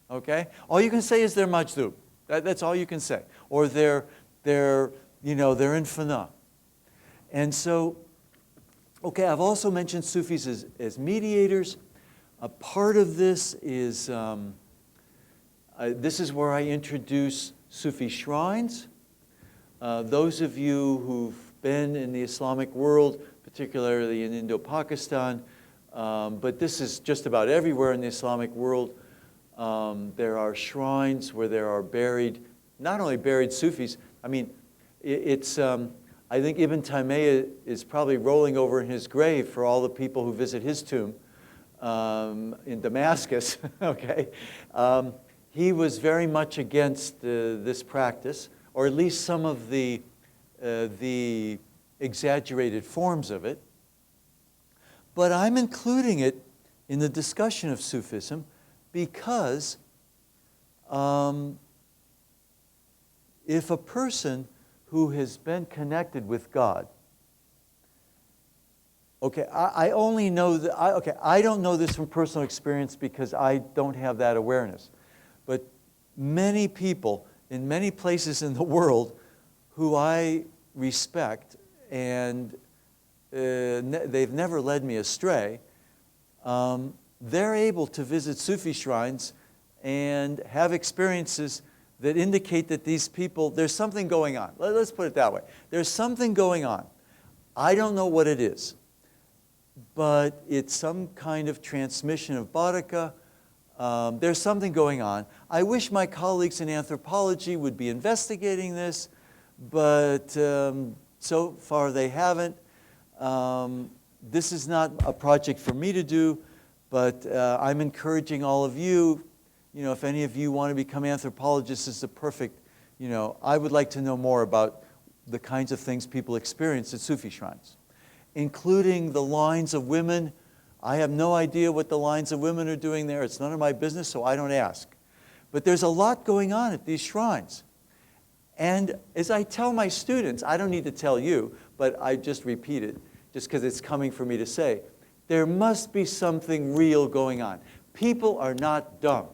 Okay? All you can say is they're majdub. That's all you can say. Or they're in fana. And so, okay, I've also mentioned Sufis as mediators. A part of this is where I introduce Sufi shrines. Those of you who've been in the Islamic world, particularly in Indo-Pakistan, but this is just about everywhere in the Islamic world, there are shrines where there are buried, not only buried Sufis, I mean, I think Ibn Taymiyyah is probably rolling over in his grave for all the people who visit his tomb in Damascus, okay? He was very much against this practice, or at least some of the exaggerated forms of it. But I'm including it in the discussion of Sufism because if a person who has been connected with God, okay, I only know that, I don't know this from personal experience because I don't have that awareness. But many people in many places in the world who I respect, and they've never led me astray, they're able to visit Sufi shrines and have experiences that indicate that these people, there's something going on. Let's put it that way. There's something going on. I don't know what it is, but it's some kind of transmission of baraka. There's something going on. I wish my colleagues in anthropology would be investigating this, but so far they haven't. This is not a project for me to do, but I'm encouraging all of you, if any of you want to become anthropologists, it's a perfect, I would like to know more about the kinds of things people experience at Sufi shrines, including the lines of women. I have no idea what the lines of women are doing there. It's none of my business, so I don't ask. But there's a lot going on at these shrines. And as I tell my students, I don't need to tell you, but I just repeat it, just because it's coming for me to say, there must be something real going on. People are not dumb.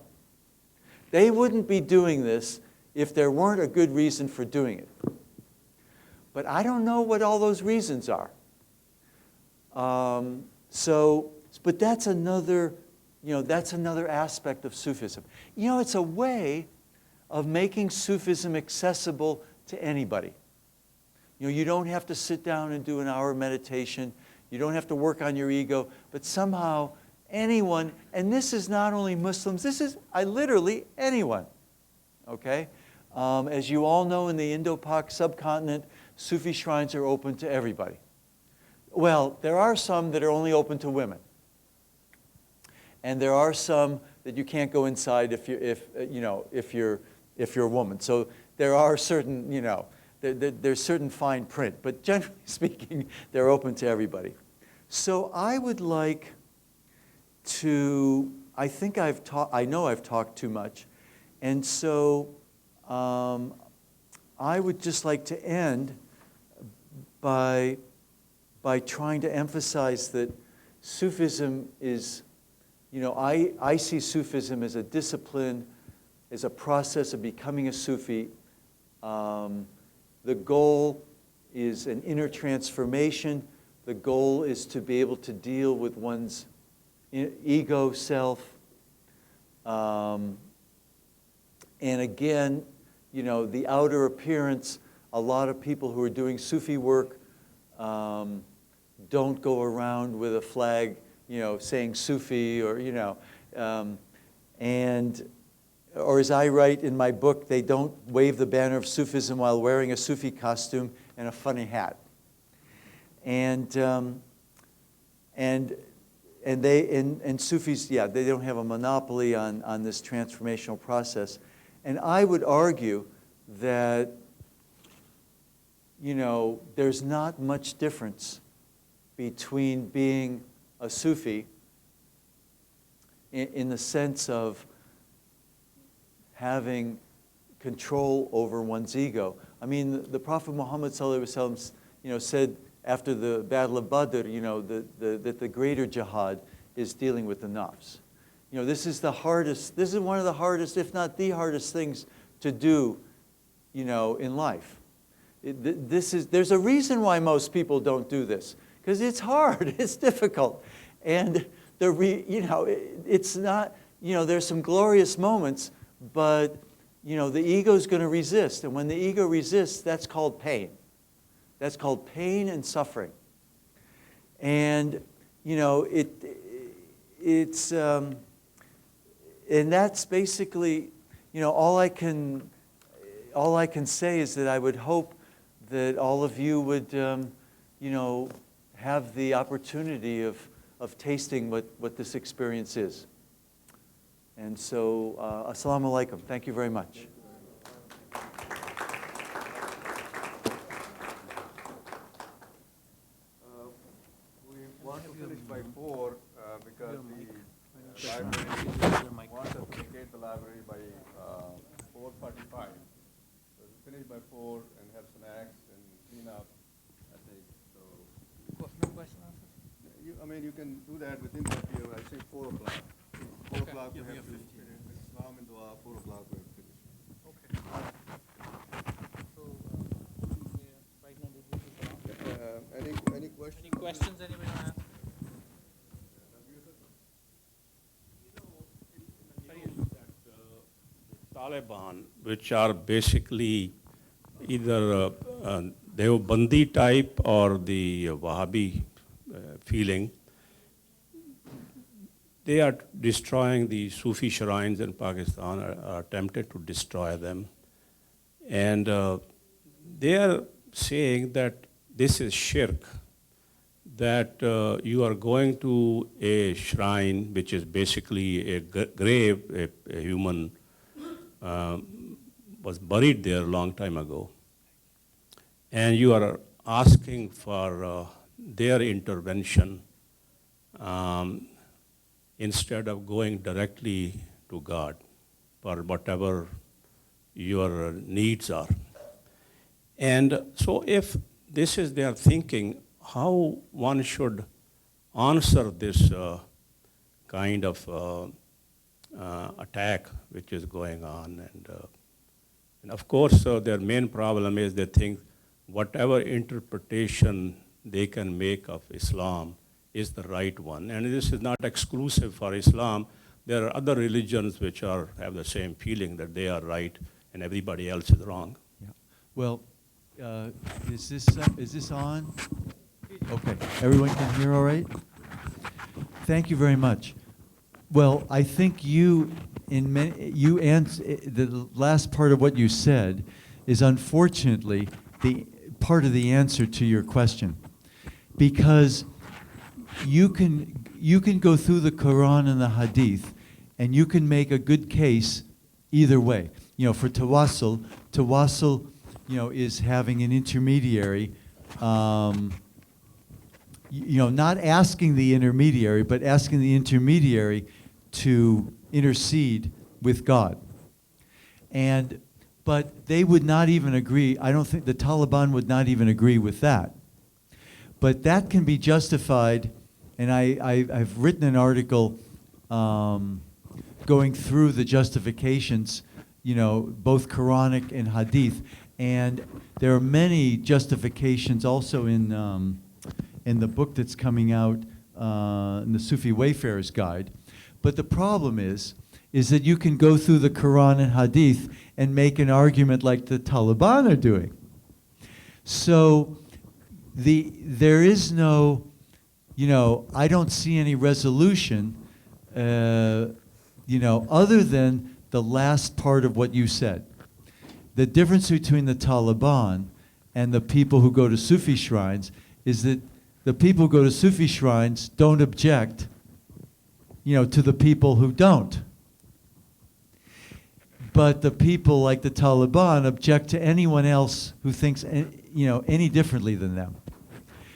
They wouldn't be doing this if there weren't a good reason for doing it. But I don't know what all those reasons are. But that's another, that's another aspect of Sufism. It's a way of making Sufism accessible to anybody. You don't have to sit down and do an hour meditation. You don't have to work on your ego, but somehow anyone, and this is not only Muslims, this is literally anyone, okay? As you all know, in the Indo-Pak subcontinent, Sufi shrines are open to everybody. Well, there are some that are only open to women. And there are some that you can't go inside if you're a woman. So there are certain, there's certain fine print, but generally speaking, they're open to everybody. So I would like to, I know I've talked too much, and so I would just like to end by trying to emphasize that Sufism is, I see Sufism as a discipline, as a process of becoming a Sufi. The goal is an inner transformation. The goal is to be able to deal with one's ego self. And again, the outer appearance, a lot of people who are doing Sufi work don't go around with a flag, saying Sufi, or, or as I write in my book, they don't wave the banner of Sufism while wearing a Sufi costume and a funny hat. And Sufis, they don't have a monopoly on this transformational process. And I would argue that, there's not much difference between being a Sufi in the sense of having control over one's ego. I mean, the Prophet Muhammad ﷺ, said after the Battle of Badr, that the greater jihad is dealing with the nafs. this is the hardest, this is one of the hardest, if not the hardest things to do, in life. There's a reason why most people don't do this, because it's hard, it's difficult. And it's not, there's some glorious moments, but, the ego's going to resist. And when the ego resists, that's called pain. That's called pain and suffering. And, it's, and that's basically, all I can say is that I would hope that all of you would, have the opportunity of tasting what this experience is. And so, assalamu alaikum. Thank you very much. We want to finish by 4 because the library wants us to vacate the library by 4:45. So we finish by 4 and have snacks and clean up, I think. So, you can do that within that year. I say 4 o'clock. 4 o'clock we have to finish Islam and Dua. 4 o'clock we have to finish. Okay. So, right now the group is around. Any questions? Any questions anybody want to ask? Taliban, which are basically either Deobandi type or the Wahhabi feeling, they are destroying the Sufi shrines in Pakistan, are attempted to destroy them. And they are saying that this is shirk, that you are going to a shrine, which is basically a grave, a human was buried there a long time ago, and you are asking for their intervention instead of going directly to God for whatever your needs are. And so if this is their thinking, how one should answer this kind of attack which is going on. And of course, their main problem is they think whatever interpretation they can make of Islam is the right one. And this is not exclusive for Islam. There are other religions which have the same feeling that they are right and everybody else is wrong. Yeah. Well, is this on? Okay. Everyone can hear all right? Thank you very much. Well, I think the last part of what you said is unfortunately the part of the answer to your question, because you can go through the Quran and the Hadith, and you can make a good case either way. For tawassul, is having an intermediary. Not asking the intermediary, but asking the intermediary to intercede with God. But they would not even agree. I don't think the Taliban would not even agree with that. But that can be justified, and I've written an article going through the justifications, both Quranic and Hadith, and there are many justifications also in the book that's coming out, in the Sufi Wayfarer's Guide. But the problem is that you can go through the Quran and Hadith and make an argument like the Taliban are doing. So there is no, I don't see any resolution, other than the last part of what you said. The difference between the Taliban and the people who go to Sufi shrines is that the people who go to Sufi shrines don't object, to the people who don't. But the people like the Taliban object to anyone else who thinks, any differently than them.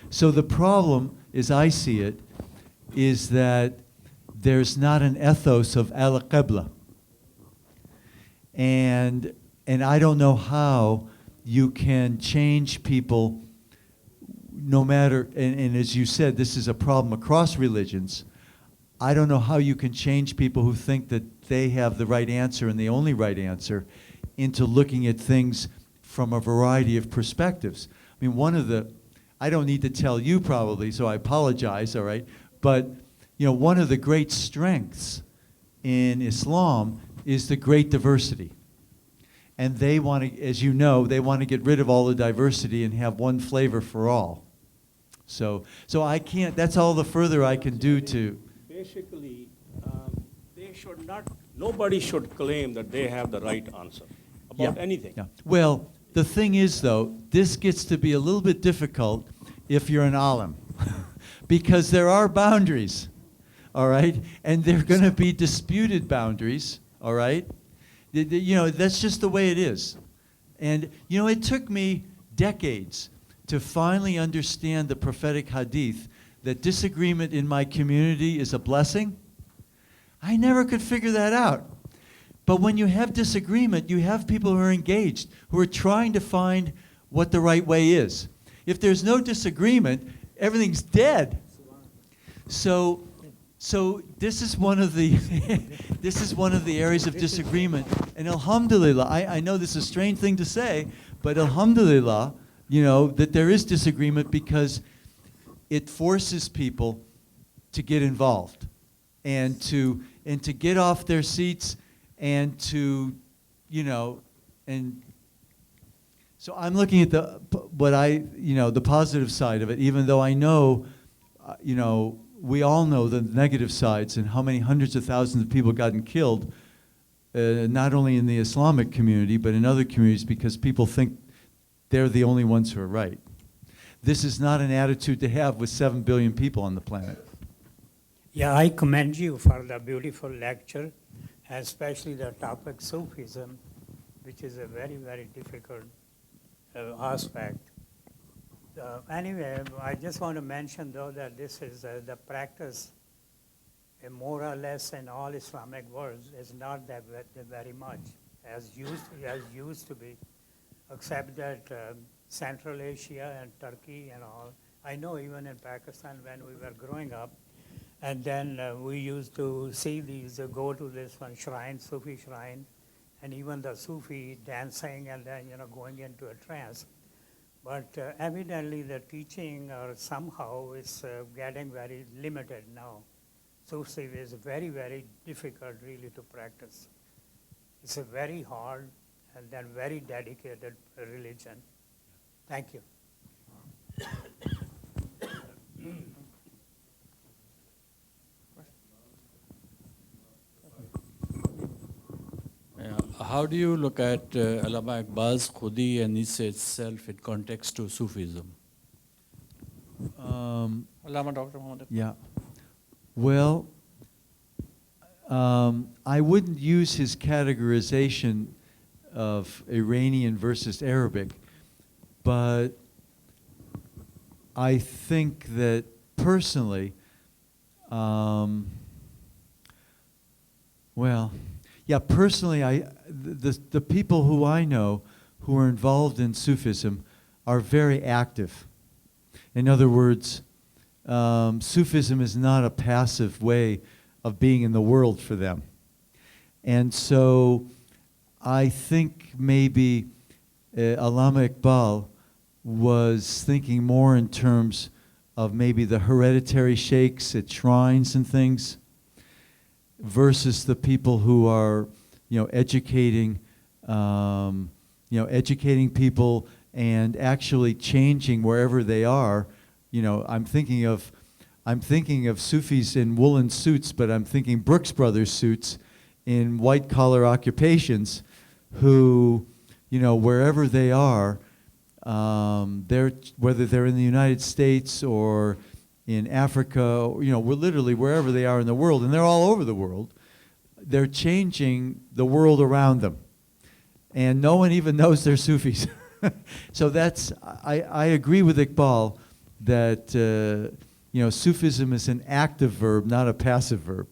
So the problem, as I see it, is that there's not an ethos of al-Qibla. And I don't know how you can change people no matter, and as you said, this is a problem across religions. I don't know how you can change people who think that they have the right answer and the only right answer into looking at things from a variety of perspectives. I mean, I don't need to tell you probably, so I apologize, all right? But, one of the great strengths in Islam is the great diversity. And they want to, as you know, they want to get rid of all the diversity and have one flavor for all. So I can't, that's all the further I can do to... Basically, nobody should claim that they have the right answer about anything. Yeah. Well, the thing is, though, this gets to be a little bit difficult if you're an alim, because there are boundaries, all right? And they're going to be disputed boundaries, all right? That's just the way it is. And, it took me decades to finally understand the prophetic hadith that disagreement in my community is a blessing. I never could figure that out. But when you have disagreement, you have people who are engaged, who are trying to find what the right way is. If there's no disagreement, everything's dead. So this is one of the this is one of the areas of disagreement. And alhamdulillah, I know this is a strange thing to say, but alhamdulillah, that there is disagreement because it forces people to get involved and to get off their seats and to, and so I'm looking at the positive side of it, even though I know, we all know the negative sides and how many hundreds of thousands of people gotten killed, not only in the Islamic community, but in other communities because people think they're the only ones who are right. This is not an attitude to have with 7 billion people on the planet. Yeah, I commend you for the beautiful lecture, especially the topic Sufism, which is a very, very difficult aspect. Anyway, I just want to mention, though, that this is the practice, more or less in all Islamic worlds, is not that very much as used to be, except that Central Asia and Turkey and all. I know even in Pakistan when we were growing up, and then we used to see these, go to this one shrine, Sufi shrine, and even the Sufi dancing and then, going into a trance. But evidently the teaching or somehow is getting very limited now. Sufi is very, very difficult really to practice. It's a very hard and then very dedicated religion. Thank you. How do you look at Allama Iqbal's Khudi and Nisse itself in context to Sufism? Allama Dr. Muhammad. Yeah. Well, I wouldn't use his categorization of Iranian versus Arabic, but I think that personally, personally, the people who I know who are involved in Sufism are very active. In other words, Sufism is not a passive way of being in the world for them. And so I think maybe Allama Iqbal was thinking more in terms of maybe the hereditary sheikhs at shrines and things versus the people who are, educating people and actually changing wherever they are. I'm thinking of Sufis in woolen suits, but I'm thinking Brooks Brothers suits in white-collar occupations who, wherever they are, whether they're in the United States or in Africa, we're literally wherever they are in the world, and they're all over the world, they're changing the world around them. And no one even knows they're Sufis. So I agree with Iqbal that, Sufism is an active verb, not a passive verb.